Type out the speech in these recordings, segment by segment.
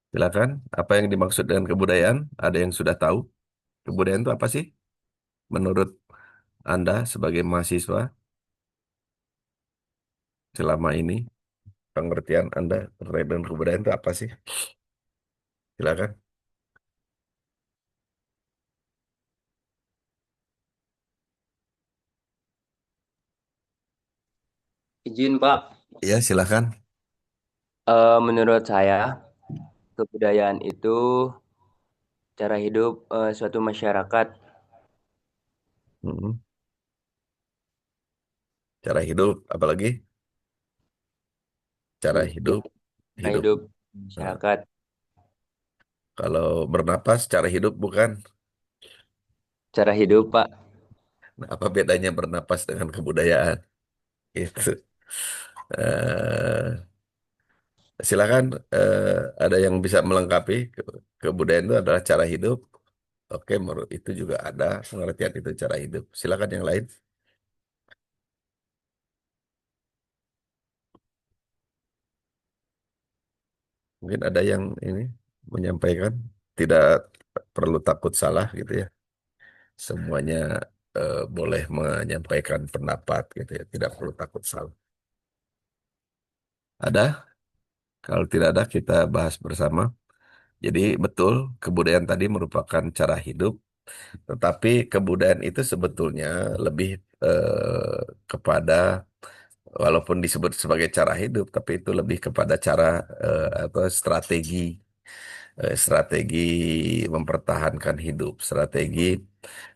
Silakan. Apa yang dimaksud dengan kebudayaan? Ada yang sudah tahu? Kebudayaan itu apa sih? Menurut Anda sebagai mahasiswa selama ini, pengertian Anda terkait dengan kebudayaan itu apa sih? Silakan. Izin Pak, Ya, silakan. menurut saya kebudayaan itu cara hidup suatu masyarakat. Mm-mm. Cara hidup, apalagi cara hidup, Cara hidup. hidup Nah, masyarakat. kalau bernapas, cara hidup bukan. Cara hidup Pak. Nah, apa bedanya bernapas dengan kebudayaan? Itu. Eh, Silakan. Ada yang bisa melengkapi. Kebudayaan itu adalah cara hidup. Oke, menurut itu juga ada pengertian itu cara hidup. Silakan yang lain. Mungkin ada yang ini menyampaikan tidak perlu takut salah gitu ya. Semuanya boleh menyampaikan pendapat gitu ya. Tidak perlu takut salah. Ada? Kalau tidak ada kita bahas bersama. Jadi betul kebudayaan tadi merupakan cara hidup, tetapi kebudayaan itu sebetulnya lebih kepada walaupun disebut sebagai cara hidup, tapi itu lebih kepada cara atau strategi mempertahankan hidup, strategi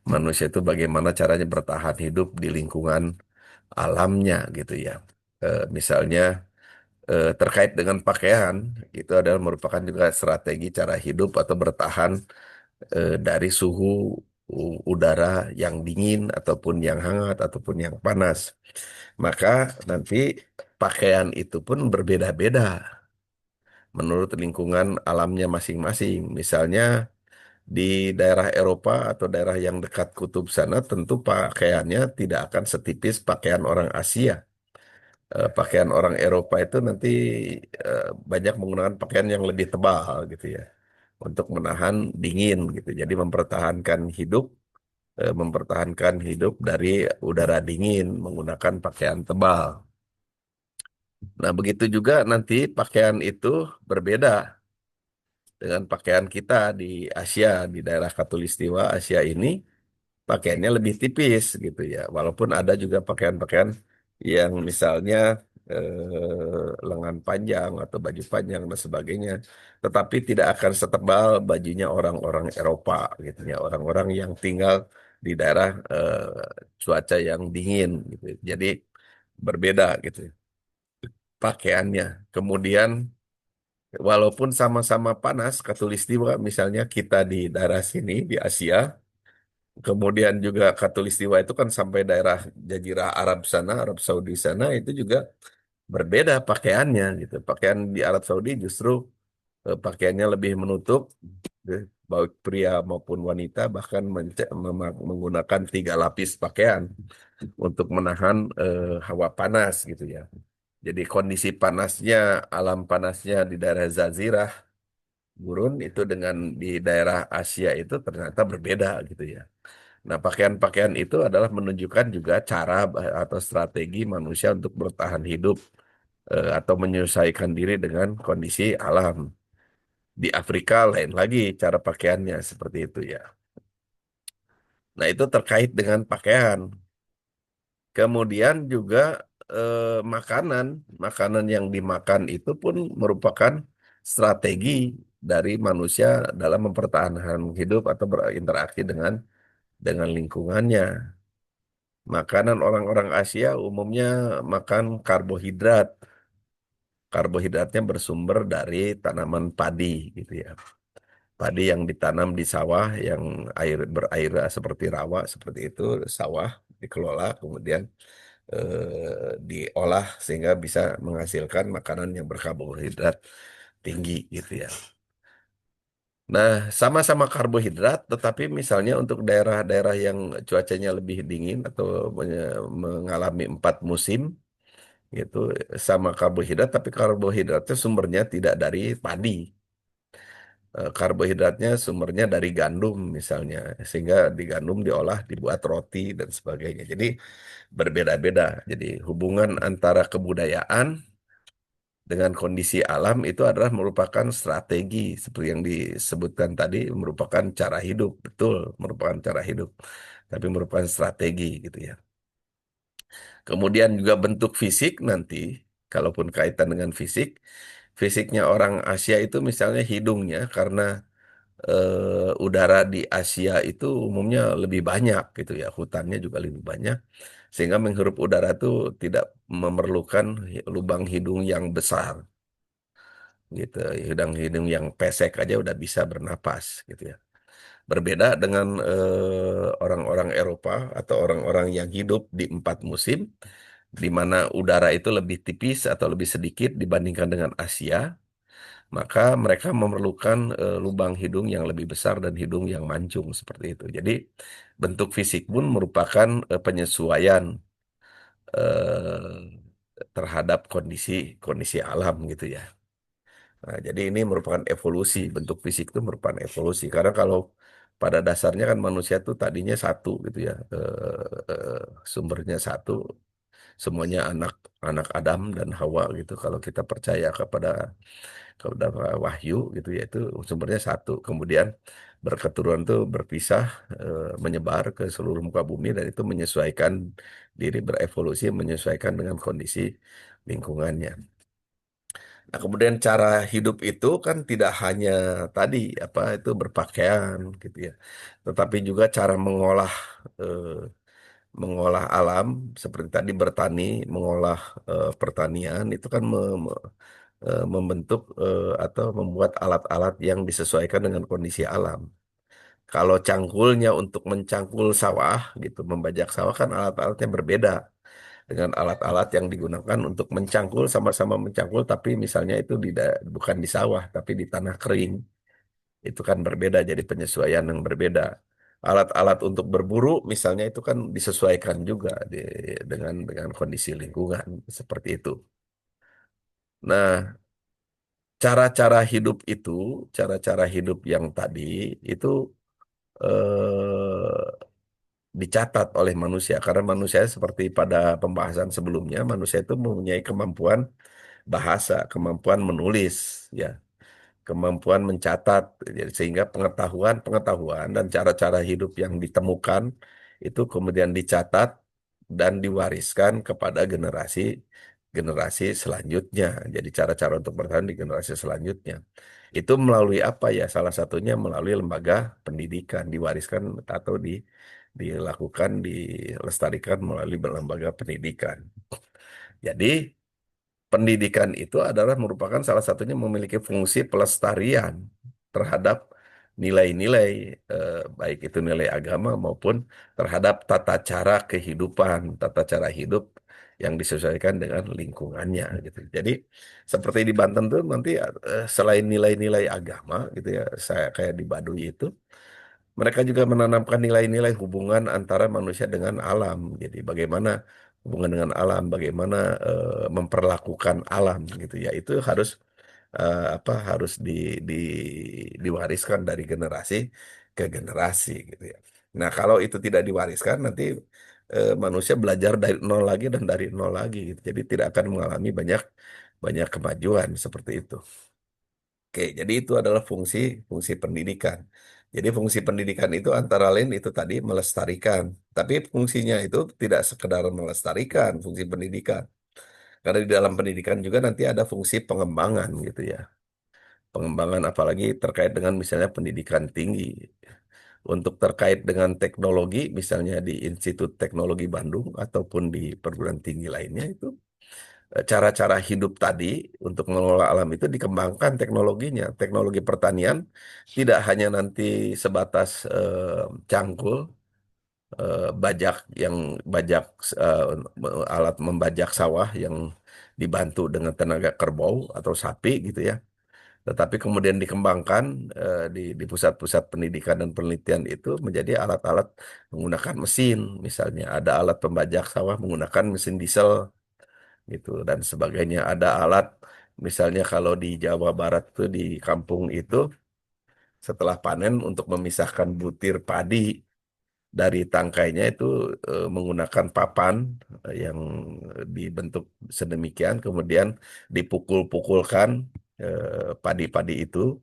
manusia itu bagaimana caranya bertahan hidup di lingkungan alamnya gitu ya. Misalnya terkait dengan pakaian itu adalah merupakan juga strategi cara hidup atau bertahan dari suhu udara yang dingin ataupun yang hangat ataupun yang panas. Maka nanti pakaian itu pun berbeda-beda menurut lingkungan alamnya masing-masing. Misalnya di daerah Eropa atau daerah yang dekat kutub sana tentu pakaiannya tidak akan setipis pakaian orang Asia. Pakaian orang Eropa itu nanti banyak menggunakan pakaian yang lebih tebal gitu ya untuk menahan dingin gitu. Jadi mempertahankan hidup dari udara dingin menggunakan pakaian tebal. Nah, begitu juga nanti pakaian itu berbeda dengan pakaian kita di Asia, di daerah Khatulistiwa Asia ini, pakaiannya lebih tipis gitu ya. Walaupun ada juga pakaian-pakaian yang misalnya lengan panjang atau baju panjang dan sebagainya, tetapi tidak akan setebal bajunya orang-orang Eropa gitu ya, orang-orang yang tinggal di daerah cuaca yang dingin gitu. Jadi berbeda gitu pakaiannya. Kemudian walaupun sama-sama panas, khatulistiwa misalnya kita di daerah sini di Asia, kemudian juga khatulistiwa itu kan sampai daerah Jazirah Arab sana, Arab Saudi sana itu juga berbeda pakaiannya gitu. Pakaian di Arab Saudi justru pakaiannya lebih menutup, baik pria maupun wanita bahkan menggunakan 3 lapis pakaian untuk menahan hawa panas gitu ya. Jadi kondisi panasnya, alam panasnya di daerah Jazirah gurun itu dengan di daerah Asia itu ternyata berbeda gitu ya. Nah, pakaian-pakaian itu adalah menunjukkan juga cara atau strategi manusia untuk bertahan hidup atau menyesuaikan diri dengan kondisi alam. Di Afrika lain lagi cara pakaiannya seperti itu ya. Nah, itu terkait dengan pakaian. Kemudian juga makanan, makanan yang dimakan itu pun merupakan strategi dari manusia dalam mempertahankan hidup atau berinteraksi dengan lingkungannya. Makanan orang-orang Asia umumnya makan karbohidrat. Karbohidratnya bersumber dari tanaman padi gitu ya. Padi yang ditanam di sawah yang berair seperti rawa seperti itu, sawah dikelola kemudian diolah sehingga bisa menghasilkan makanan yang berkarbohidrat tinggi gitu ya. Nah, sama-sama karbohidrat, tetapi misalnya untuk daerah-daerah yang cuacanya lebih dingin atau mengalami 4 musim, gitu, sama karbohidrat, tapi karbohidratnya sumbernya tidak dari padi, Karbohidratnya sumbernya dari gandum misalnya, sehingga di gandum diolah dibuat roti dan sebagainya. Jadi berbeda-beda. Jadi hubungan antara kebudayaan dengan kondisi alam itu adalah merupakan strategi seperti yang disebutkan tadi, merupakan cara hidup, betul, merupakan cara hidup, tapi merupakan strategi gitu ya. Kemudian juga bentuk fisik nanti, kalaupun kaitan dengan fisik, fisiknya orang Asia itu misalnya hidungnya karena udara di Asia itu umumnya lebih banyak gitu ya, hutannya juga lebih banyak, sehingga menghirup udara itu tidak memerlukan lubang hidung yang besar gitu. Hidung-hidung yang pesek aja udah bisa bernapas gitu ya. Berbeda dengan orang-orang Eropa atau orang-orang yang hidup di 4 musim, di mana udara itu lebih tipis atau lebih sedikit dibandingkan dengan Asia, maka mereka memerlukan lubang hidung yang lebih besar dan hidung yang mancung seperti itu. Jadi bentuk fisik pun merupakan penyesuaian terhadap kondisi kondisi alam gitu ya. Nah, jadi ini merupakan evolusi, bentuk fisik itu merupakan evolusi. Karena kalau pada dasarnya kan manusia tuh tadinya satu gitu ya, sumbernya satu, semuanya anak anak Adam dan Hawa gitu. Kalau kita percaya kepada wahyu gitu ya, itu sumbernya satu. Kemudian berketurunan tuh berpisah, menyebar ke seluruh muka bumi dan itu menyesuaikan diri, berevolusi menyesuaikan dengan kondisi lingkungannya. Nah, kemudian cara hidup itu kan tidak hanya tadi apa itu berpakaian gitu ya, tetapi juga cara eh, mengolah alam seperti tadi bertani, mengolah pertanian itu kan membentuk atau membuat alat-alat yang disesuaikan dengan kondisi alam. Kalau cangkulnya untuk mencangkul sawah gitu, membajak sawah kan alat-alatnya berbeda dengan alat-alat yang digunakan untuk mencangkul, sama-sama mencangkul tapi misalnya itu bukan di sawah tapi di tanah kering. Itu kan berbeda, jadi penyesuaian yang berbeda. Alat-alat untuk berburu misalnya itu kan disesuaikan juga dengan kondisi lingkungan seperti itu. Nah, cara-cara hidup itu, cara-cara hidup yang tadi itu dicatat oleh manusia karena manusia seperti pada pembahasan sebelumnya, manusia itu mempunyai kemampuan bahasa, kemampuan menulis, ya, kemampuan mencatat. Jadi sehingga pengetahuan dan cara-cara hidup yang ditemukan itu kemudian dicatat dan diwariskan kepada generasi generasi selanjutnya. Jadi cara-cara untuk bertahan di generasi selanjutnya. Itu melalui apa ya? Salah satunya melalui lembaga pendidikan, diwariskan atau dilakukan, dilestarikan melalui lembaga pendidikan. Jadi pendidikan itu adalah merupakan salah satunya memiliki fungsi pelestarian terhadap nilai-nilai, baik itu nilai agama maupun terhadap tata cara kehidupan, tata cara hidup yang disesuaikan dengan lingkungannya gitu. Jadi seperti di Banten tuh nanti selain nilai-nilai agama gitu ya, saya kayak di Baduy itu mereka juga menanamkan nilai-nilai hubungan antara manusia dengan alam. Jadi bagaimana hubungan dengan alam, bagaimana memperlakukan alam gitu ya. Itu harus harus diwariskan dari generasi ke generasi gitu ya. Nah, kalau itu tidak diwariskan nanti manusia belajar dari nol lagi dan dari nol lagi gitu. Jadi tidak akan mengalami banyak banyak kemajuan seperti itu. Oke, jadi itu adalah fungsi fungsi pendidikan. Jadi fungsi pendidikan itu antara lain itu tadi melestarikan. Tapi fungsinya itu tidak sekedar melestarikan fungsi pendidikan. Karena di dalam pendidikan juga nanti ada fungsi pengembangan gitu ya. Pengembangan apalagi terkait dengan misalnya pendidikan tinggi. Untuk terkait dengan teknologi misalnya di Institut Teknologi Bandung ataupun di perguruan tinggi lainnya itu cara-cara hidup tadi untuk mengelola alam itu dikembangkan teknologinya. Teknologi pertanian tidak hanya nanti sebatas cangkul, bajak yang bajak eh, alat membajak sawah yang dibantu dengan tenaga kerbau atau sapi gitu ya. Tetapi kemudian dikembangkan di pusat-pusat pendidikan dan penelitian itu menjadi alat-alat menggunakan mesin. Misalnya ada alat pembajak sawah menggunakan mesin diesel gitu dan sebagainya. Ada alat misalnya kalau di Jawa Barat tuh di kampung itu setelah panen untuk memisahkan butir padi dari tangkainya itu menggunakan papan yang dibentuk sedemikian, kemudian dipukul-pukulkan padi-padi itu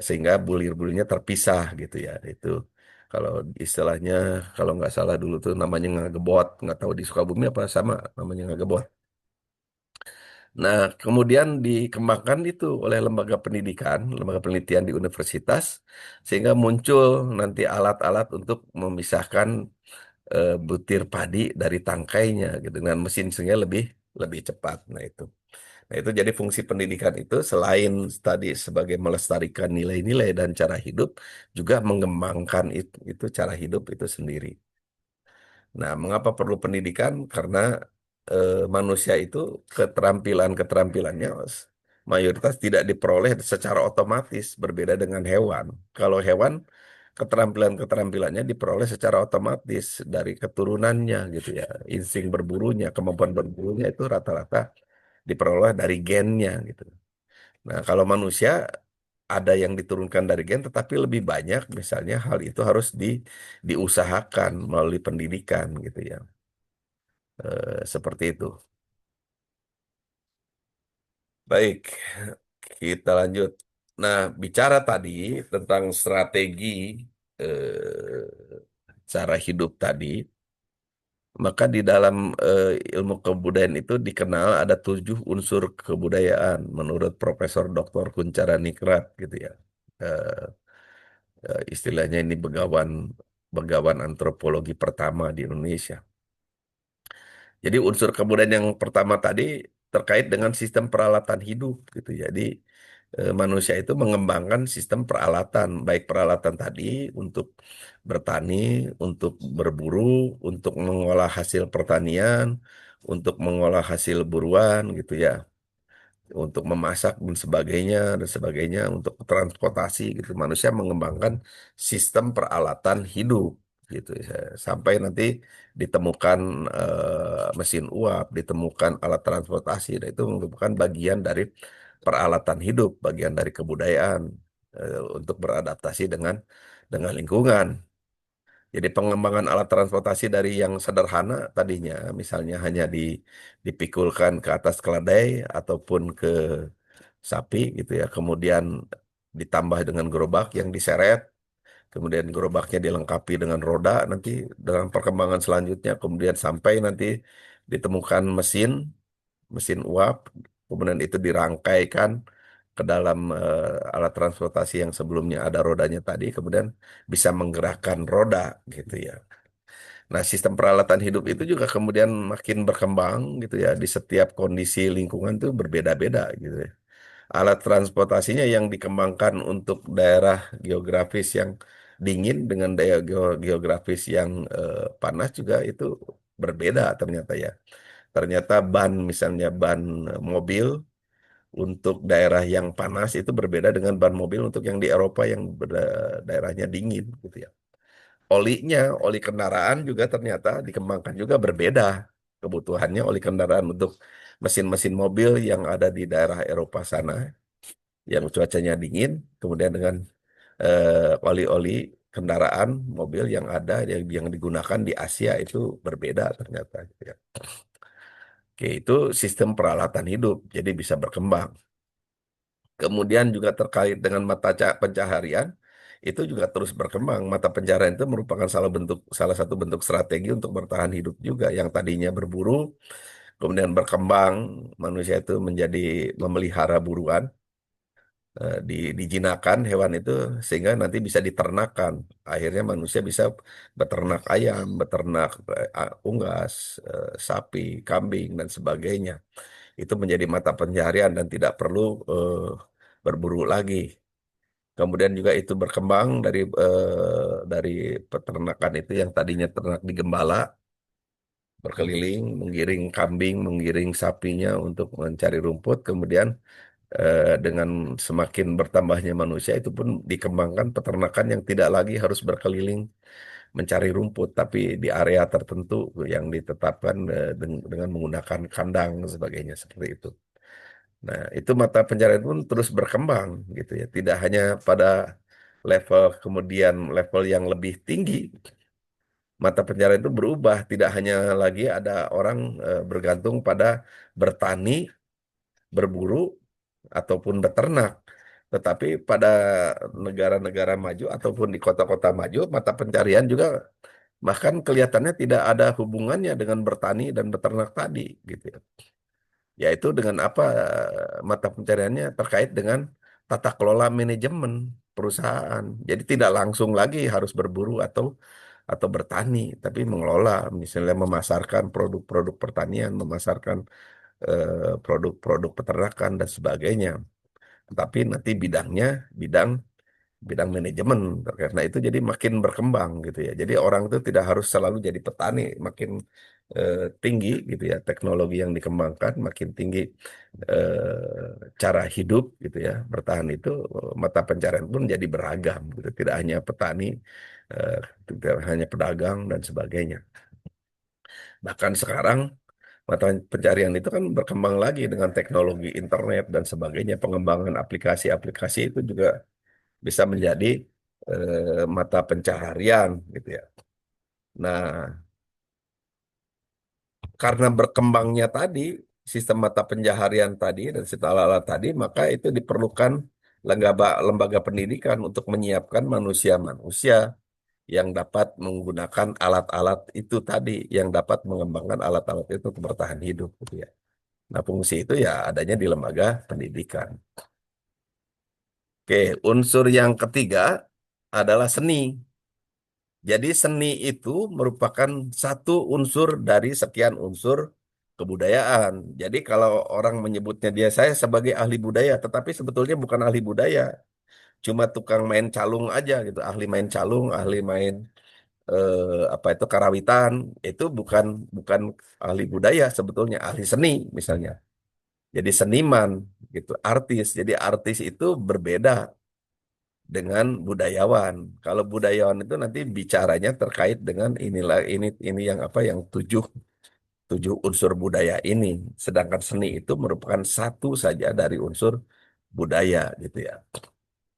sehingga bulir-bulirnya terpisah gitu ya. Itu kalau istilahnya, kalau nggak salah dulu tuh namanya ngagebot, nggak tahu di Sukabumi apa sama namanya ngagebot. Nah, kemudian dikembangkan itu oleh lembaga pendidikan, lembaga penelitian di universitas, sehingga muncul nanti alat-alat untuk memisahkan butir padi dari tangkainya gitu dengan mesin sehingga lebih lebih cepat. Nah, itu jadi fungsi pendidikan itu selain tadi sebagai melestarikan nilai-nilai dan cara hidup, juga mengembangkan itu cara hidup itu sendiri. Nah, mengapa perlu pendidikan? Karena manusia itu keterampilan-keterampilannya mayoritas tidak diperoleh secara otomatis, berbeda dengan hewan. Kalau hewan, keterampilan-keterampilannya diperoleh secara otomatis dari keturunannya gitu ya. Insting berburunya, kemampuan berburunya itu rata-rata diperoleh dari gennya gitu. Nah, kalau manusia ada yang diturunkan dari gen, tetapi lebih banyak misalnya hal itu harus diusahakan melalui pendidikan gitu ya. Seperti itu. Baik, kita lanjut. Nah, bicara tadi tentang strategi cara hidup tadi, maka di dalam ilmu kebudayaan itu dikenal ada 7 unsur kebudayaan menurut Profesor Dr. Kunchara Ningrat gitu ya. Eh, Istilahnya ini begawan begawan antropologi pertama di Indonesia. Jadi unsur kebudayaan yang pertama tadi terkait dengan sistem peralatan hidup gitu. Jadi manusia itu mengembangkan sistem peralatan, baik peralatan tadi untuk bertani, untuk berburu, untuk mengolah hasil pertanian, untuk mengolah hasil buruan gitu ya, untuk memasak dan sebagainya, untuk transportasi gitu. Manusia mengembangkan sistem peralatan hidup gitu ya. Sampai nanti ditemukan mesin uap, ditemukan alat transportasi, dan itu merupakan bagian dari peralatan hidup, bagian dari kebudayaan untuk beradaptasi dengan lingkungan. Jadi pengembangan alat transportasi dari yang sederhana tadinya, misalnya hanya dipikulkan ke atas keledai ataupun ke sapi gitu ya, kemudian ditambah dengan gerobak yang diseret, kemudian gerobaknya dilengkapi dengan roda, nanti dalam perkembangan selanjutnya kemudian sampai nanti ditemukan mesin, mesin uap, kemudian itu dirangkaikan ke dalam alat transportasi yang sebelumnya ada rodanya tadi, kemudian bisa menggerakkan roda gitu ya. Nah, sistem peralatan hidup itu juga kemudian makin berkembang gitu ya, di setiap kondisi lingkungan itu berbeda-beda gitu ya. Alat transportasinya yang dikembangkan untuk daerah geografis yang dingin dengan daerah geografis yang panas juga itu berbeda ternyata ya. Ternyata misalnya ban mobil untuk daerah yang panas itu berbeda dengan ban mobil untuk yang di Eropa yang daerahnya dingin gitu ya. Olinya, oli kendaraan juga ternyata dikembangkan juga berbeda. Kebutuhannya oli kendaraan untuk mesin-mesin mobil yang ada di daerah Eropa sana yang cuacanya dingin, kemudian dengan oli-oli kendaraan mobil yang ada yang digunakan di Asia itu berbeda ternyata gitu ya. Oke, itu sistem peralatan hidup, jadi bisa berkembang. Kemudian juga terkait dengan pencaharian, itu juga terus berkembang. Mata pencaharian itu merupakan salah satu bentuk strategi untuk bertahan hidup juga. Yang tadinya berburu, kemudian berkembang, manusia itu menjadi memelihara buruan, dijinakan hewan itu sehingga nanti bisa diternakan. Akhirnya manusia bisa beternak ayam, beternak unggas, sapi, kambing, dan sebagainya. Itu menjadi mata pencaharian dan tidak perlu berburu lagi. Kemudian juga itu berkembang dari peternakan itu yang tadinya ternak di gembala, berkeliling, menggiring kambing, menggiring sapinya untuk mencari rumput. Kemudian dengan semakin bertambahnya manusia itu pun dikembangkan peternakan yang tidak lagi harus berkeliling mencari rumput, tapi di area tertentu yang ditetapkan dengan menggunakan kandang dan sebagainya seperti itu. Nah, itu mata pencarian pun terus berkembang gitu ya. Tidak hanya pada level kemudian level yang lebih tinggi, mata pencaharian itu berubah. Tidak hanya lagi ada orang bergantung pada bertani, berburu, ataupun beternak. Tetapi pada negara-negara maju ataupun di kota-kota maju, mata pencarian juga bahkan kelihatannya tidak ada hubungannya dengan bertani dan beternak tadi, gitu ya. Yaitu dengan apa mata pencariannya terkait dengan tata kelola manajemen perusahaan. Jadi tidak langsung lagi harus berburu atau bertani, tapi mengelola, misalnya memasarkan produk-produk pertanian, memasarkan produk-produk peternakan dan sebagainya. Tapi nanti bidangnya bidang bidang manajemen. Karena itu jadi makin berkembang gitu ya. Jadi orang itu tidak harus selalu jadi petani, makin tinggi gitu ya teknologi yang dikembangkan, makin tinggi cara hidup gitu ya. Bertahan itu mata pencarian pun jadi beragam gitu. Tidak hanya petani, eh, tidak hanya pedagang dan sebagainya. Bahkan sekarang mata pencarian itu kan berkembang lagi dengan teknologi internet dan sebagainya. Pengembangan aplikasi-aplikasi itu juga bisa menjadi mata pencaharian gitu ya. Nah, karena berkembangnya tadi sistem mata pencaharian tadi dan sistem alat-alat tadi, maka itu diperlukan lembaga pendidikan untuk menyiapkan manusia-manusia yang dapat menggunakan alat-alat itu tadi, yang dapat mengembangkan alat-alat itu untuk bertahan hidup gitu ya. Nah, fungsi itu ya adanya di lembaga pendidikan. Oke, unsur yang ketiga adalah seni. Jadi seni itu merupakan satu unsur dari sekian unsur kebudayaan. Jadi kalau orang menyebutnya dia saya sebagai ahli budaya, tetapi sebetulnya bukan ahli budaya, cuma tukang main calung aja gitu, ahli main calung, ahli main apa itu karawitan, itu bukan bukan ahli budaya sebetulnya, ahli seni misalnya. Jadi seniman gitu, artis. Jadi artis itu berbeda dengan budayawan. Kalau budayawan itu nanti bicaranya terkait dengan inilah ini yang apa yang tujuh tujuh unsur budaya ini. Sedangkan seni itu merupakan satu saja dari unsur budaya gitu ya.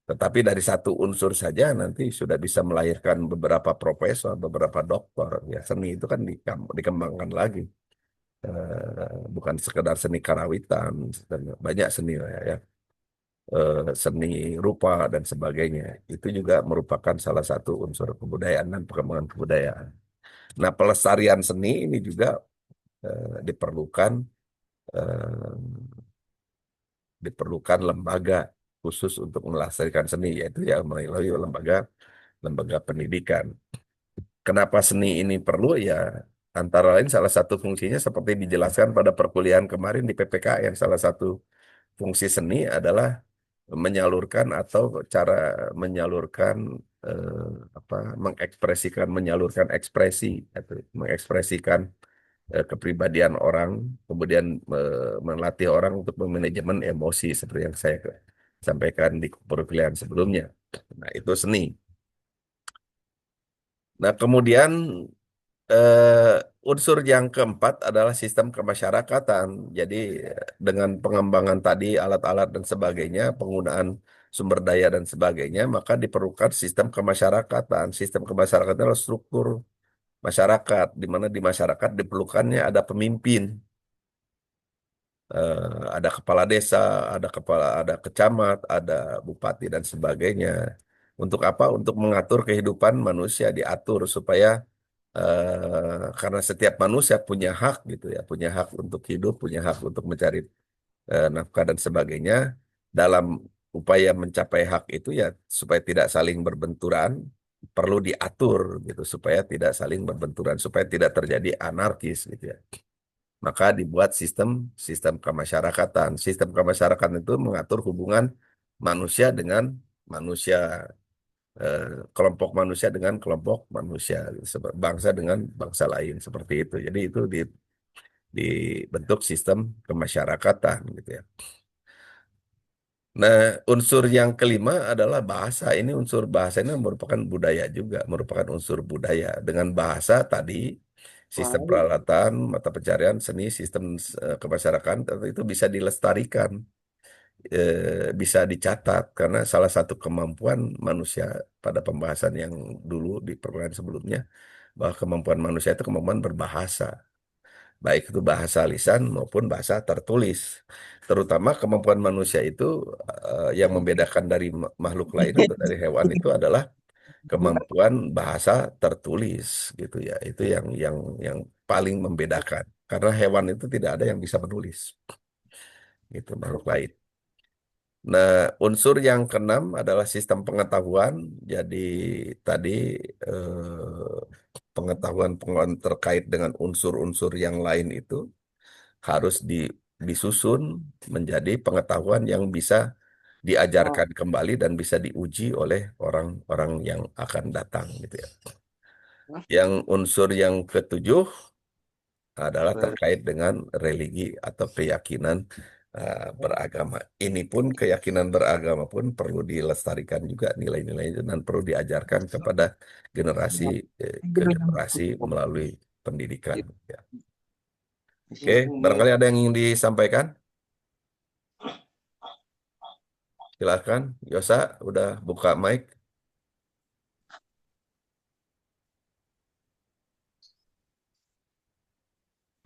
Tetapi dari satu unsur saja nanti sudah bisa melahirkan beberapa profesor, beberapa doktor. Ya seni itu kan dikembangkan lagi. Bukan sekedar seni karawitan, dan banyak seni ya. Seni rupa dan sebagainya. Itu juga merupakan salah satu unsur kebudayaan dan perkembangan kebudayaan. Nah, pelestarian seni ini juga diperlukan eh, diperlukan lembaga khusus untuk melestarikan seni, yaitu ya melalui lembaga lembaga pendidikan. Kenapa seni ini perlu? Ya, antara lain salah satu fungsinya seperti dijelaskan pada perkuliahan kemarin di PPKN, salah satu fungsi seni adalah menyalurkan atau cara menyalurkan eh, apa mengekspresikan menyalurkan ekspresi atau mengekspresikan kepribadian orang, kemudian melatih orang untuk memanajemen emosi seperti yang saya sampaikan di perkuliahan sebelumnya. Nah, itu seni. Nah, kemudian unsur yang keempat adalah sistem kemasyarakatan. Jadi dengan pengembangan tadi alat-alat dan sebagainya, penggunaan sumber daya dan sebagainya, maka diperlukan sistem kemasyarakatan. Sistem kemasyarakatan adalah struktur masyarakat, di mana di masyarakat diperlukannya ada pemimpin, ada kepala desa, ada kecamat, ada bupati dan sebagainya. Untuk apa? Untuk mengatur kehidupan manusia, diatur supaya karena setiap manusia punya hak gitu ya, punya hak untuk hidup, punya hak untuk mencari nafkah dan sebagainya. Dalam upaya mencapai hak itu ya supaya tidak saling berbenturan, perlu diatur gitu supaya tidak saling berbenturan, supaya tidak terjadi anarkis gitu ya. Maka dibuat sistem sistem kemasyarakatan. Sistem kemasyarakatan itu mengatur hubungan manusia dengan manusia, eh, kelompok manusia dengan kelompok manusia, bangsa dengan bangsa lain seperti itu. Jadi itu dibentuk sistem kemasyarakatan gitu ya. Nah, unsur yang kelima adalah bahasa. Ini unsur bahasa ini merupakan budaya juga, merupakan unsur budaya. Dengan bahasa tadi, sistem peralatan, mata pencarian, seni, sistem kemasyarakatan itu bisa dilestarikan. bisa dicatat karena salah satu kemampuan manusia pada pembahasan yang dulu di perkuliahan sebelumnya bahwa kemampuan manusia itu kemampuan berbahasa, baik itu bahasa lisan maupun bahasa tertulis. Terutama kemampuan manusia itu yang membedakan dari makhluk lain atau dari hewan itu adalah kemampuan bahasa tertulis gitu ya. Itu yang paling membedakan. Karena hewan itu tidak ada yang bisa menulis gitu makhluk lain. Nah, unsur yang keenam adalah sistem pengetahuan. Jadi tadi pengetahuan-pengetahuan terkait dengan unsur-unsur yang lain itu harus disusun menjadi pengetahuan yang bisa diajarkan kembali dan bisa diuji oleh orang-orang yang akan datang gitu ya. Yang unsur yang ketujuh adalah terkait dengan religi atau keyakinan beragama. Ini pun keyakinan beragama pun perlu dilestarikan juga nilai-nilai itu dan perlu diajarkan kepada generasi ke generasi melalui pendidikan. Ya. Oke, barangkali ada yang ingin disampaikan? Silakan, Yosa, udah buka mic.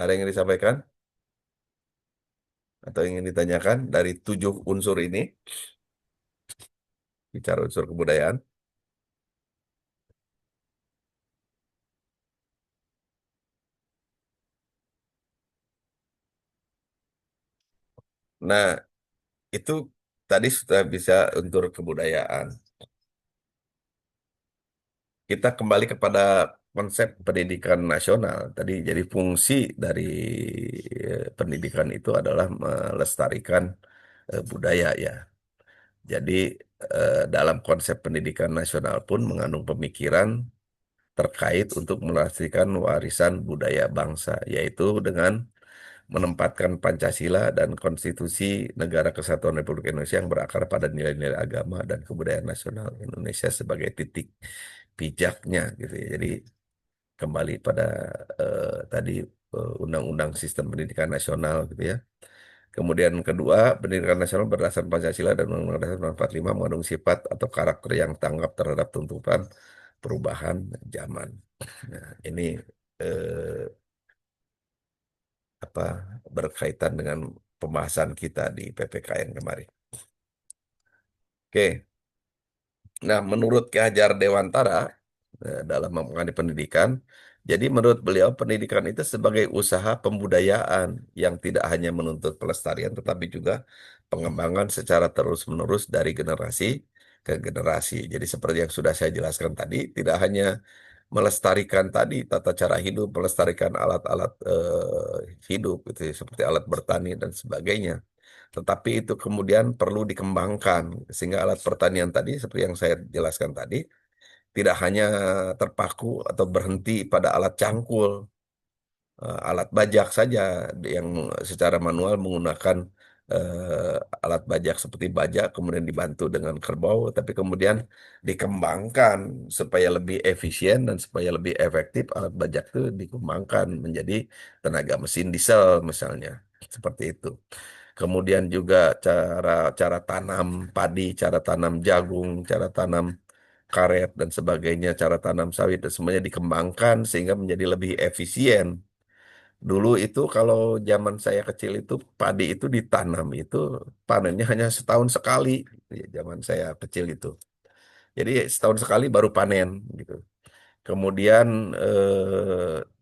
Ada yang ingin disampaikan atau ingin ditanyakan dari tujuh unsur ini, bicara unsur kebudayaan. Nah, itu tadi sudah bisa unsur kebudayaan. Kita kembali kepada konsep pendidikan nasional. Tadi jadi fungsi dari pendidikan itu adalah melestarikan budaya ya. Jadi dalam konsep pendidikan nasional pun mengandung pemikiran terkait untuk melestarikan warisan budaya bangsa, yaitu dengan menempatkan Pancasila dan Konstitusi Negara Kesatuan Republik Indonesia yang berakar pada nilai-nilai agama dan kebudayaan nasional Indonesia sebagai titik pijaknya gitu ya. Jadi kembali pada tadi Undang-Undang Sistem Pendidikan Nasional gitu ya. Kemudian kedua, pendidikan nasional berdasarkan Pancasila dan Undang-Undang Dasar 45 mengandung sifat atau karakter yang tanggap terhadap tuntutan perubahan zaman. Nah, ini eh, apa berkaitan dengan pembahasan kita di PPKN kemarin. Oke, nah menurut Ki Hajar Dewantara dalam mengenai pendidikan, jadi menurut beliau pendidikan itu sebagai usaha pembudayaan yang tidak hanya menuntut pelestarian tetapi juga pengembangan secara terus-menerus dari generasi ke generasi. Jadi seperti yang sudah saya jelaskan tadi, tidak hanya melestarikan tadi tata cara hidup, melestarikan alat-alat hidup gitu ya, seperti alat bertani dan sebagainya. Tetapi itu kemudian perlu dikembangkan sehingga alat pertanian tadi seperti yang saya jelaskan tadi tidak hanya terpaku atau berhenti pada alat cangkul, alat bajak saja yang secara manual menggunakan alat bajak seperti bajak kemudian dibantu dengan kerbau, tapi kemudian dikembangkan supaya lebih efisien dan supaya lebih efektif alat bajak itu dikembangkan menjadi tenaga mesin diesel misalnya seperti itu. Kemudian juga cara cara tanam padi, cara tanam jagung, cara tanam karet dan sebagainya, cara tanam sawit dan semuanya dikembangkan sehingga menjadi lebih efisien. Dulu itu kalau zaman saya kecil itu padi itu ditanam itu panennya hanya setahun sekali ya, zaman saya kecil itu. Jadi setahun sekali baru panen gitu. Kemudian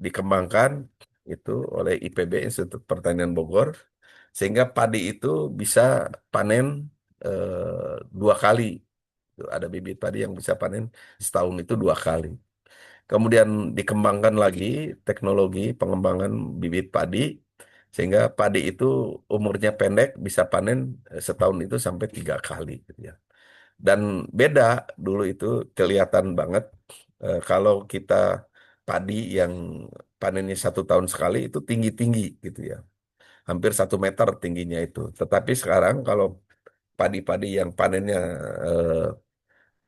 dikembangkan itu oleh IPB Institut Pertanian Bogor sehingga padi itu bisa panen dua kali. Ada bibit padi yang bisa panen setahun itu dua kali. Kemudian dikembangkan lagi teknologi pengembangan bibit padi sehingga padi itu umurnya pendek bisa panen setahun itu sampai tiga kali gitu ya. Dan beda dulu itu kelihatan banget kalau kita padi yang panennya satu tahun sekali itu tinggi-tinggi gitu ya. Hampir 1 meter tingginya itu. Tetapi sekarang kalau padi-padi yang panennya eh,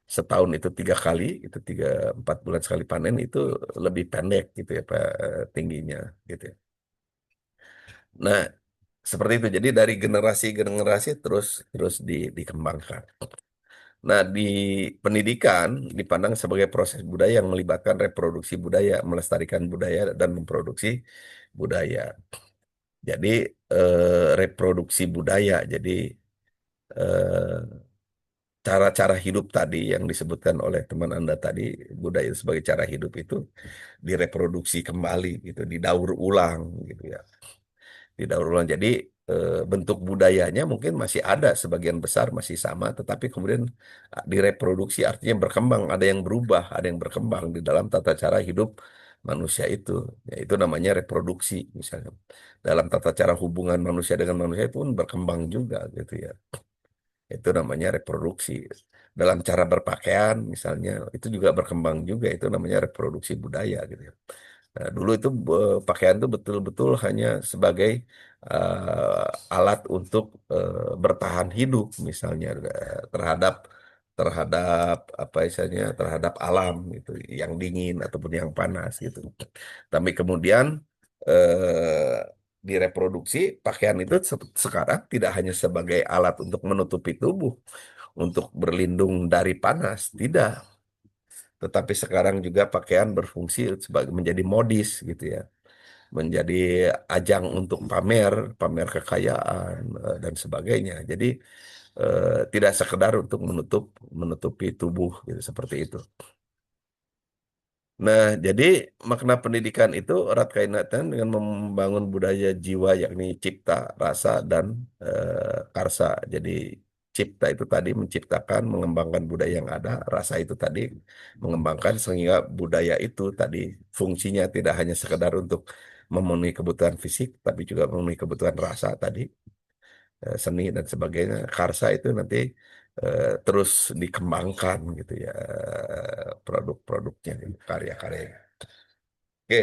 setahun itu tiga kali, itu 3-4 bulan sekali panen itu lebih pendek gitu ya Pak tingginya gitu ya. Nah, Seperti itu. Jadi dari generasi ke generasi terus terus dikembangkan. Nah, di pendidikan dipandang sebagai proses budaya yang melibatkan reproduksi budaya, melestarikan budaya dan memproduksi budaya. Jadi reproduksi budaya. Jadi eh, cara-cara hidup tadi yang disebutkan oleh teman Anda tadi, budaya sebagai cara hidup itu direproduksi kembali gitu, didaur ulang gitu ya. Didaur ulang. Jadi bentuk budayanya mungkin masih ada sebagian besar masih sama, tetapi kemudian direproduksi artinya berkembang, ada yang berubah, ada yang berkembang di dalam tata cara hidup manusia itu. Ya, itu namanya reproduksi misalnya. Dalam tata cara hubungan manusia dengan manusia pun berkembang juga gitu ya. Itu namanya reproduksi. Dalam cara berpakaian misalnya itu juga berkembang juga, itu namanya reproduksi budaya gitu ya. Nah, dulu itu pakaian itu betul-betul hanya sebagai alat untuk bertahan hidup misalnya terhadap terhadap apa istilahnya terhadap alam gitu yang dingin ataupun yang panas gitu. Tapi kemudian eh, direproduksi pakaian itu sekarang tidak hanya sebagai alat untuk menutupi tubuh, untuk berlindung dari panas, tidak. Tetapi sekarang juga pakaian berfungsi sebagai menjadi modis gitu ya, menjadi ajang untuk pamer, pamer kekayaan dan sebagainya. Jadi tidak sekedar untuk menutupi tubuh gitu seperti itu. Nah, jadi makna pendidikan itu erat kaitan dengan membangun budaya jiwa yakni cipta, rasa, dan karsa. Jadi cipta itu tadi menciptakan, mengembangkan budaya yang ada, rasa itu tadi mengembangkan sehingga budaya itu tadi fungsinya tidak hanya sekedar untuk memenuhi kebutuhan fisik, tapi juga memenuhi kebutuhan rasa tadi, seni dan sebagainya. Karsa itu nanti terus dikembangkan gitu ya produk-produknya, gitu, karya-karyanya. Oke,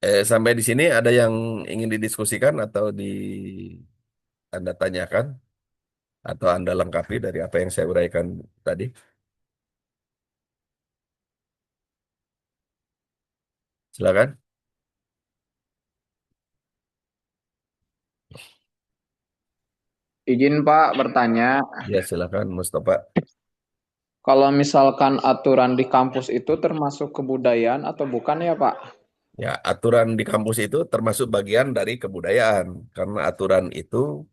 sampai di sini ada yang ingin didiskusikan atau Anda tanyakan atau Anda lengkapi dari apa yang saya uraikan tadi? Silakan. Izin Pak bertanya, Ya, silakan Mustafa. kalau misalkan aturan di kampus itu termasuk kebudayaan atau bukan ya Pak? Ya, aturan di kampus itu termasuk bagian dari kebudayaan karena aturan itu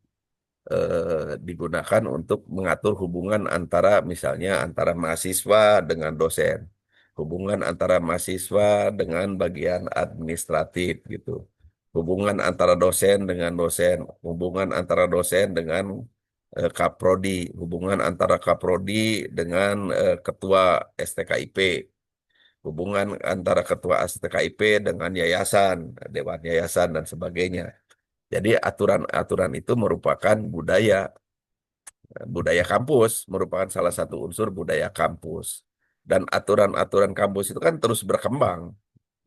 digunakan untuk mengatur hubungan antara misalnya antara mahasiswa dengan dosen, hubungan antara mahasiswa dengan bagian administratif gitu, hubungan antara dosen dengan dosen, hubungan antara dosen dengan kaprodi, hubungan antara kaprodi dengan ketua STKIP, hubungan antara ketua STKIP dengan yayasan, dewan yayasan dan sebagainya. Jadi aturan-aturan itu merupakan budaya kampus, merupakan salah satu unsur budaya kampus. Dan aturan-aturan kampus itu kan terus berkembang.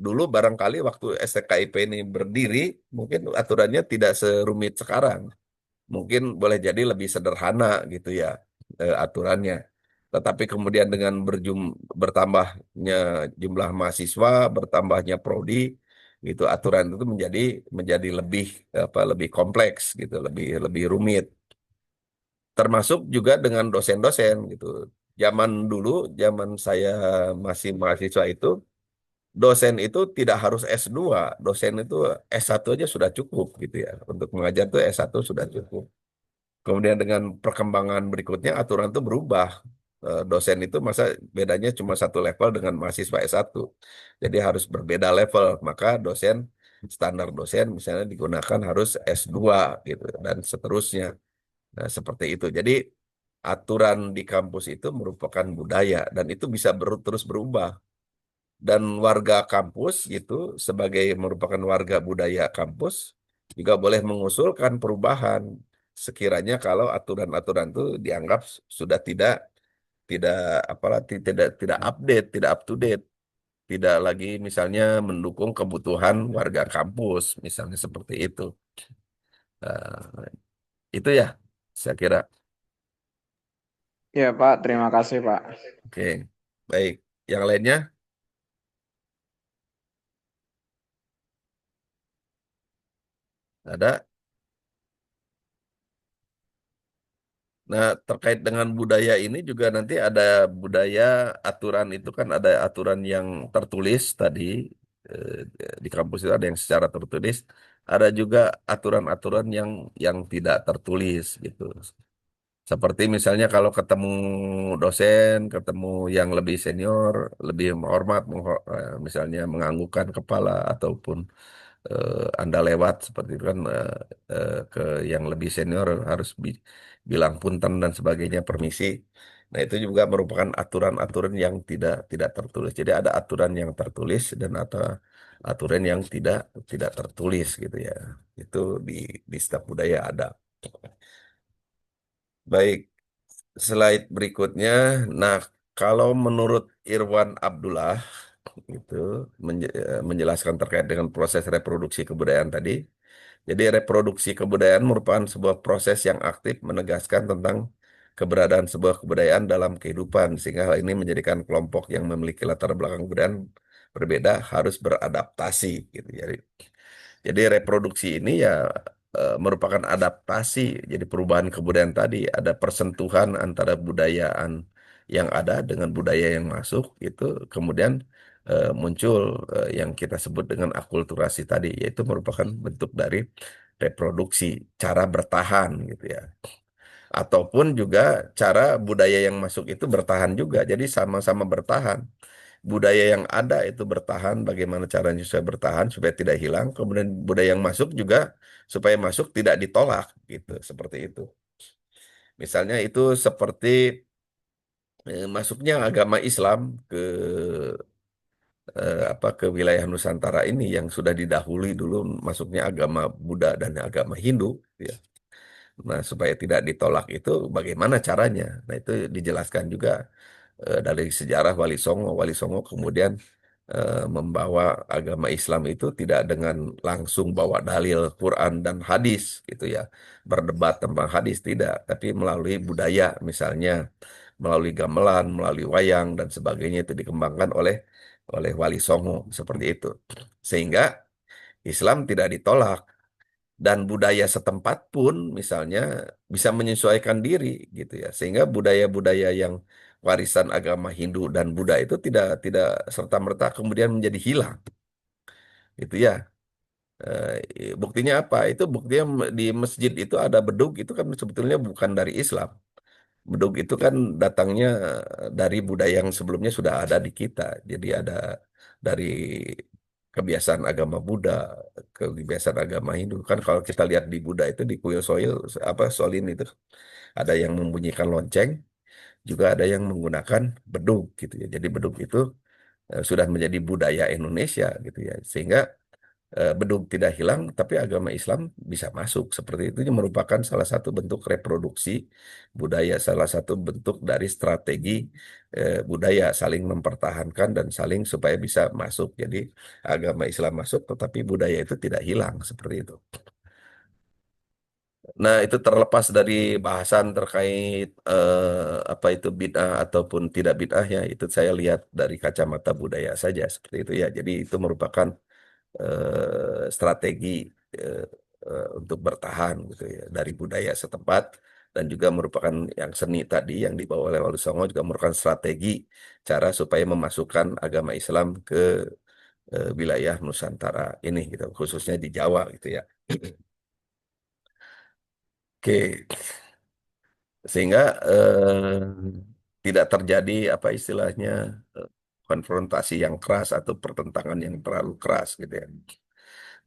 Dulu barangkali waktu STKIP ini berdiri, mungkin aturannya tidak serumit sekarang. Mungkin boleh jadi lebih sederhana gitu ya aturannya. Tetapi kemudian dengan bertambahnya jumlah mahasiswa, bertambahnya prodi, gitu aturan itu menjadi menjadi lebih lebih kompleks gitu, lebih lebih rumit. Termasuk juga dengan dosen-dosen gitu. Zaman dulu, zaman saya masih mahasiswa itu, dosen itu tidak harus S2, dosen itu S1 aja sudah cukup gitu ya. Untuk mengajar tuh S1 sudah cukup. Kemudian dengan perkembangan berikutnya aturan itu berubah. Dosen itu masa bedanya cuma satu level dengan mahasiswa S1. Jadi harus berbeda level. Maka dosen, standar dosen misalnya digunakan harus S2 gitu dan seterusnya. Nah, seperti itu. Jadi aturan di kampus itu merupakan budaya dan itu bisa terus berubah. Dan warga kampus gitu sebagai merupakan warga budaya kampus juga boleh mengusulkan perubahan sekiranya kalau aturan-aturan itu dianggap sudah tidak apalah tidak update, tidak up to date, tidak lagi misalnya mendukung kebutuhan warga kampus, misalnya seperti itu. Nah, itu ya saya kira. Ya Pak, terima kasih Pak. Oke, baik. Yang lainnya ada? Nah, terkait dengan budaya ini juga nanti ada budaya aturan itu kan ada aturan yang tertulis tadi eh, di kampus itu ada yang secara tertulis, ada juga aturan-aturan yang tidak tertulis gitu. Seperti misalnya kalau ketemu dosen, ketemu yang lebih senior, lebih menghormat, misalnya menganggukkan kepala ataupun Anda lewat seperti itu kan ke yang lebih senior harus bilang punten dan sebagainya, permisi. Nah, itu juga merupakan aturan-aturan yang tidak tertulis. Jadi ada aturan yang tertulis dan atau aturan yang tidak tertulis gitu ya. Itu di setiap budaya ada. Baik, slide berikutnya. Nah, kalau menurut Irwan Abdullah itu menjelaskan terkait dengan proses reproduksi kebudayaan tadi. Jadi reproduksi kebudayaan merupakan sebuah proses yang aktif menegaskan tentang keberadaan sebuah kebudayaan dalam kehidupan, sehingga hal ini menjadikan kelompok yang memiliki latar belakang kebudayaan berbeda harus beradaptasi gitu. Jadi reproduksi ini ya merupakan adaptasi, jadi perubahan kebudayaan tadi, ada persentuhan antara budayaan yang ada dengan budaya yang masuk, itu kemudian muncul yang kita sebut dengan akulturasi tadi, yaitu merupakan bentuk dari reproduksi, cara bertahan gitu ya. Ataupun juga cara budaya yang masuk itu bertahan juga, jadi sama-sama bertahan budaya yang ada itu bertahan, bagaimana caranya supaya bertahan, supaya tidak hilang. Kemudian budaya yang masuk juga supaya masuk tidak ditolak, gitu, seperti itu. Misalnya itu seperti masuknya agama Islam ke ke wilayah Nusantara ini yang sudah didahului dulu masuknya agama Buddha dan agama Hindu, ya. Nah, supaya tidak ditolak itu bagaimana caranya? Nah, itu dijelaskan juga dari sejarah Wali Songo. Wali Songo kemudian membawa agama Islam itu tidak dengan langsung bawa dalil Quran dan hadis gitu ya, berdebat tentang hadis tidak, tapi melalui budaya misalnya melalui gamelan, melalui wayang dan sebagainya itu dikembangkan oleh oleh Wali Songo seperti itu. Sehingga Islam tidak ditolak dan budaya setempat pun misalnya bisa menyesuaikan diri gitu ya, sehingga budaya-budaya yang warisan agama Hindu dan Buddha itu tidak tidak serta-merta kemudian menjadi hilang gitu ya. Buktinya apa? Itu buktinya di masjid itu ada beduk itu kan sebetulnya bukan dari Islam. Beduk itu kan datangnya dari budaya yang sebelumnya sudah ada di kita. Jadi ada dari kebiasaan agama Buddha, kebiasaan agama Hindu. Kan kalau kita lihat di Buddha itu di kuil soil solin itu ada yang membunyikan lonceng, juga ada yang menggunakan beduk gitu ya. Jadi beduk itu sudah menjadi budaya Indonesia gitu ya. Sehingga beduk tidak hilang, tapi agama Islam bisa masuk. Seperti itu merupakan salah satu bentuk reproduksi budaya, salah satu bentuk dari strategi budaya saling mempertahankan dan saling supaya bisa masuk. Jadi agama Islam masuk, tetapi budaya itu tidak hilang seperti itu. Nah, itu terlepas dari bahasan terkait apa itu bid'ah ataupun tidak bid'ah ya, itu saya lihat dari kacamata budaya saja seperti itu ya. Jadi itu merupakan strategi eh, untuk bertahan gitu ya dari budaya setempat dan juga merupakan yang seni tadi yang dibawa oleh Wali Songo juga merupakan strategi cara supaya memasukkan agama Islam ke wilayah Nusantara ini gitu khususnya di Jawa gitu ya. Oke, sehingga tidak terjadi apa istilahnya eh, konfrontasi yang keras atau pertentangan yang terlalu keras gitu ya.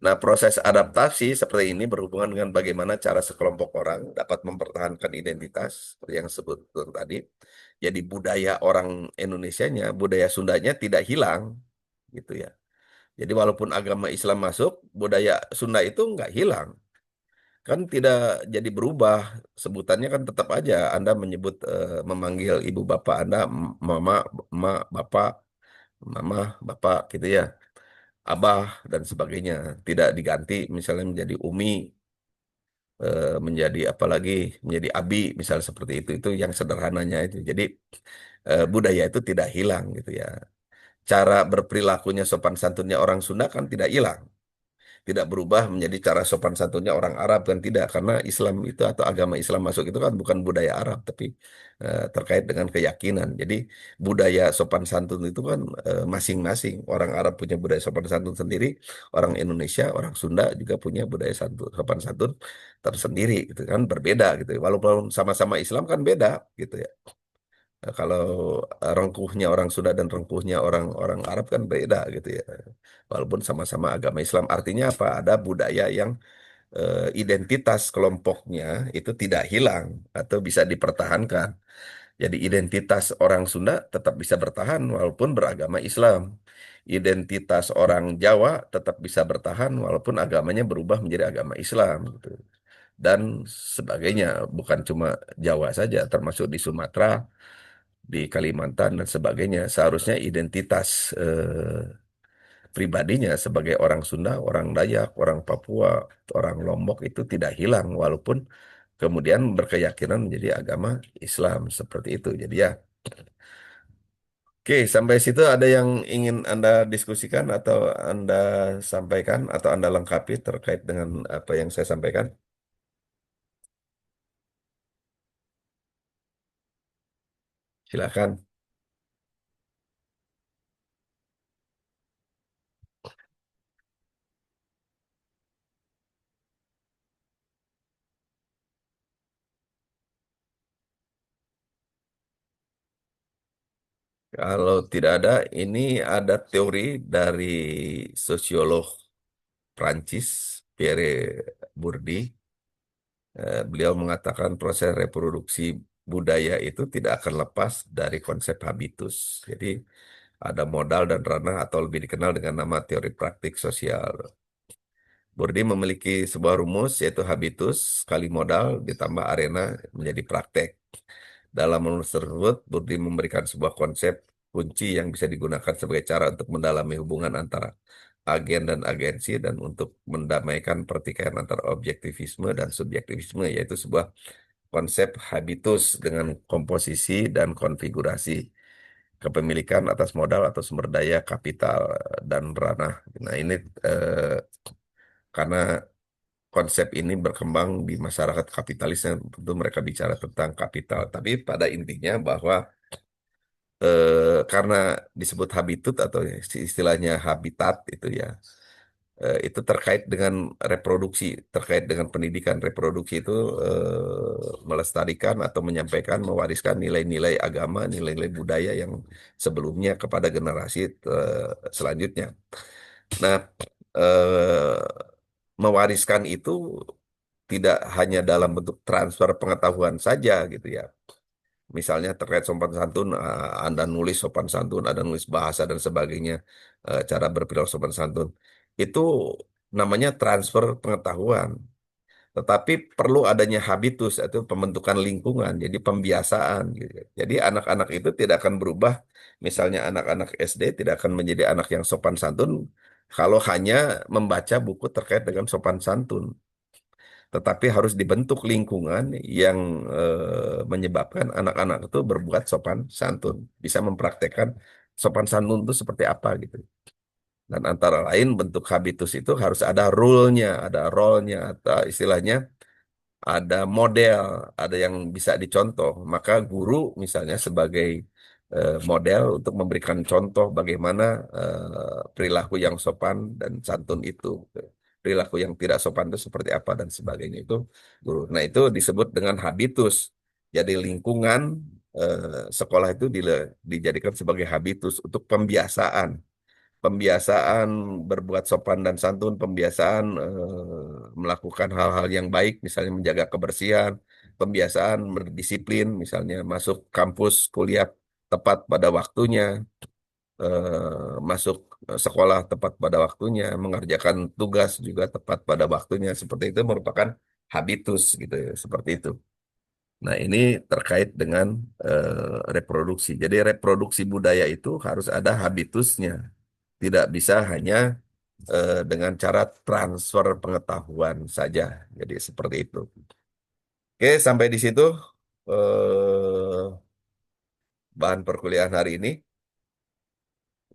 Nah, proses adaptasi seperti ini berhubungan dengan bagaimana cara sekelompok orang dapat mempertahankan identitas, seperti yang disebut tadi. Jadi budaya orang Indonesianya, budaya Sundanya tidak hilang, gitu ya. Jadi walaupun agama Islam masuk, budaya Sunda itu nggak hilang, kan tidak jadi berubah. Sebutannya kan tetap aja Anda menyebut, memanggil ibu bapak Anda mama, emak, bapak, mama, bapak, gitu ya. Abah dan sebagainya tidak diganti misalnya menjadi Umi, menjadi apalagi menjadi Abi misal seperti itu yang sederhananya itu jadi budaya itu tidak hilang gitu ya, cara berperilakunya sopan santunnya orang Sunda kan tidak hilang, tidak berubah menjadi cara sopan santunnya orang Arab kan tidak, karena Islam itu atau agama Islam masuk itu kan bukan budaya Arab tapi terkait dengan keyakinan. Jadi budaya sopan santun itu kan masing-masing. Orang Arab punya budaya sopan santun sendiri, orang Indonesia, orang Sunda juga punya budaya santun sopan santun tersendiri gitu kan, berbeda gitu. Walaupun sama-sama Islam kan beda gitu ya. Kalau rengkuhnya orang Sunda dan rengkuhnya orang-orang Arab kan beda gitu ya. Walaupun sama-sama agama Islam, artinya apa? Ada budaya yang identitas kelompoknya itu tidak hilang atau bisa dipertahankan. Jadi identitas orang Sunda tetap bisa bertahan walaupun beragama Islam. Identitas orang Jawa tetap bisa bertahan walaupun agamanya berubah menjadi agama Islam gitu. Dan sebagainya, bukan cuma Jawa saja, termasuk di Sumatera, di Kalimantan dan sebagainya. Seharusnya identitas pribadinya sebagai orang Sunda, orang Dayak, orang Papua, orang Lombok itu tidak hilang walaupun kemudian berkeyakinan menjadi agama Islam seperti itu. Jadi ya, oke, sampai situ ada yang ingin Anda diskusikan atau Anda sampaikan atau Anda lengkapi terkait dengan apa yang saya sampaikan? Silakan. Kalau tidak ada, ini ada teori dari sosiolog Prancis, Pierre Bourdieu. Beliau mengatakan proses reproduksi budaya itu tidak akan lepas dari konsep habitus. Jadi ada modal dan ranah atau lebih dikenal dengan nama teori praktik sosial. Bourdieu memiliki sebuah rumus yaitu habitus kali modal ditambah arena menjadi praktek. Dalam rumus tersebut, Bourdieu memberikan sebuah konsep kunci yang bisa digunakan sebagai cara untuk mendalami hubungan antara agen dan agensi dan untuk mendamaikan pertikaian antara objektivisme dan subjektivisme, yaitu sebuah konsep habitus dengan komposisi dan konfigurasi kepemilikan atas modal atau sumber daya kapital dan ranah. Nah, ini eh, karena konsep ini berkembang di masyarakat kapitalis yang tentu mereka bicara tentang kapital. Tapi pada intinya bahwa karena disebut habitut atau istilahnya habitat itu ya, itu terkait dengan reproduksi, terkait dengan pendidikan. Reproduksi itu melestarikan atau menyampaikan, mewariskan nilai-nilai agama, nilai-nilai budaya yang sebelumnya kepada generasi selanjutnya. Nah, eh, mewariskan itu tidak hanya dalam bentuk transfer pengetahuan saja gitu ya. Misalnya terkait sopan santun, Anda nulis sopan santun, Anda nulis bahasa dan sebagainya, cara berperilaku sopan santun. Itu namanya transfer pengetahuan. Tetapi perlu adanya habitus, itu pembentukan lingkungan, jadi pembiasaan gitu. Jadi anak-anak itu tidak akan berubah. Misalnya anak-anak SD tidak akan menjadi anak yang sopan santun kalau hanya membaca buku terkait dengan sopan santun, tetapi harus dibentuk lingkungan yang menyebabkan anak-anak itu berbuat sopan santun, bisa mempraktekkan sopan santun itu seperti apa gitu. Dan antara lain bentuk habitus itu harus ada rule-nya, ada role-nya, atau istilahnya ada model, ada yang bisa dicontoh. Maka guru misalnya sebagai model untuk memberikan contoh bagaimana perilaku yang sopan dan santun itu. Perilaku yang tidak sopan itu seperti apa dan sebagainya itu guru. Nah, itu disebut dengan habitus. Jadi lingkungan sekolah itu dijadikan sebagai habitus untuk pembiasaan, pembiasaan berbuat sopan dan santun, pembiasaan melakukan hal-hal yang baik, misalnya menjaga kebersihan, pembiasaan berdisiplin, misalnya masuk kampus kuliah tepat pada waktunya, masuk sekolah tepat pada waktunya, mengerjakan tugas juga tepat pada waktunya, seperti itu merupakan habitus gitu ya, seperti itu. Nah, ini terkait dengan reproduksi. Jadi reproduksi budaya itu harus ada habitusnya. Tidak bisa hanya dengan cara transfer pengetahuan saja. Jadi seperti itu. Oke, sampai di situ bahan perkuliahan hari ini.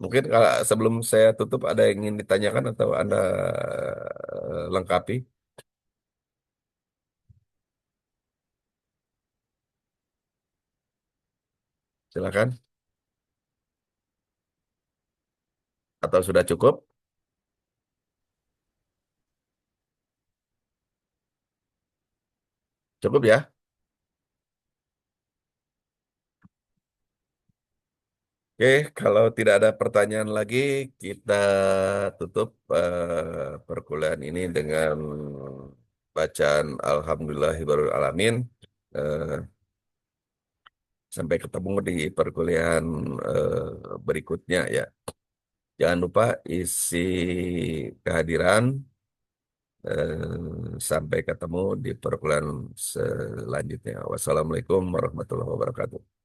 Mungkin kalau sebelum saya tutup ada yang ingin ditanyakan atau Anda lengkapi, silakan. Atau sudah cukup? Cukup ya? Oke, kalau tidak ada pertanyaan lagi, kita tutup perkuliahan ini dengan bacaan Alhamdulillahirabbil alamin. Eh, Sampai ketemu di perkuliahan berikutnya ya. Jangan lupa isi kehadiran. Sampai ketemu di perkuliahan selanjutnya. Wassalamualaikum warahmatullahi wabarakatuh.